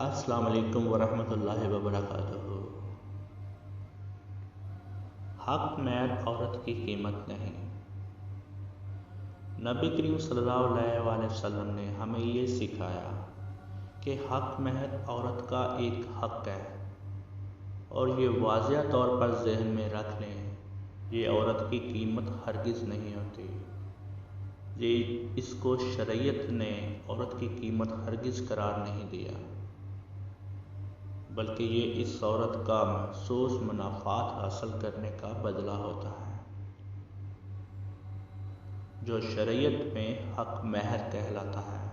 السلام علیکم ورحمۃ اللہ وبرکاتہ۔ حق مہر عورت کی قیمت نہیں۔ نبی کریم صلی اللہ علیہ وآلہ وسلم نے ہمیں یہ سکھایا کہ حق مہر عورت کا ایک حق ہے، اور یہ واضح طور پر ذہن میں رکھ لیں، یہ عورت کی قیمت ہرگز نہیں ہوتی۔ اس کو شریعت نے عورت کی قیمت ہرگز قرار نہیں دیا، بلکہ یہ اس عورت کا محسوس منافعات حاصل کرنے کا بدلہ ہوتا ہے، جو شریعت میں حق مہر کہلاتا ہے۔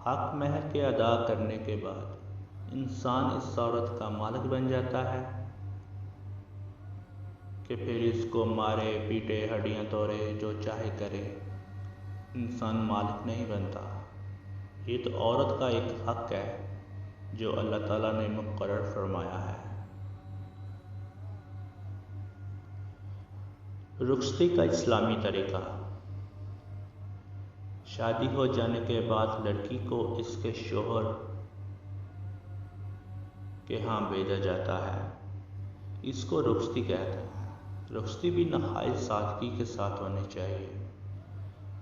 حق مہر کے ادا کرنے کے بعد انسان اس عورت کا مالک بن جاتا ہے کہ پھر اس کو مارے پیٹے ہڈیاں توڑے جو چاہے کرے، انسان مالک نہیں بنتا۔ یہ تو عورت کا ایک حق ہے جو اللہ تعالیٰ نے مقرر فرمایا ہے۔ رخصتی کا اسلامی طریقہ۔ شادی ہو جانے کے بعد لڑکی کو اس کے شوہر کے ہاں بھیجا جاتا ہے، اس کو رخصتی کہتے ہیں۔ رخصتی بھی نہایت سادگی کے ساتھ ہونی چاہیے۔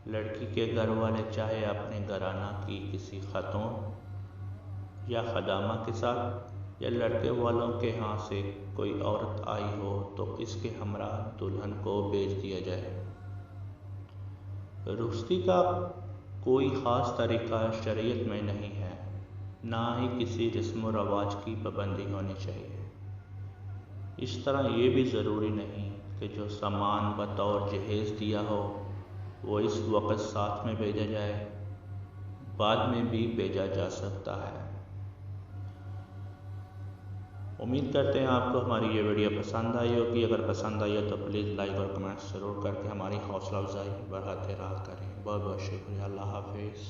لڑکی کے گھر والے چاہے اپنے گھرانہ کی کسی خاتون یا خادمہ کے ساتھ، یا لڑکے والوں کے ہاں سے کوئی عورت آئی ہو تو اس کے ہمراہ دلہن کو بھیج دیا جائے۔ رخصتی کا کوئی خاص طریقہ شریعت میں نہیں ہے، نہ ہی کسی رسم و رواج کی پابندی ہونی چاہیے۔ اس طرح یہ بھی ضروری نہیں کہ جو سامان بطور جہیز دیا ہو وہ اس وقت ساتھ میں بھیجا جائے، بعد میں بھی بھیجا جا سکتا ہے۔ امید کرتے ہیں آپ کو ہماری یہ ویڈیو پسند آئی ہوگی۔ اگر پسند آئی ہو تو پلیز لائک اور کمنٹ ضرور کر کے ہماری حوصلہ افزائی بڑھاتے رہا کریں۔ بہت بہت شکریہ۔ اللہ حافظ۔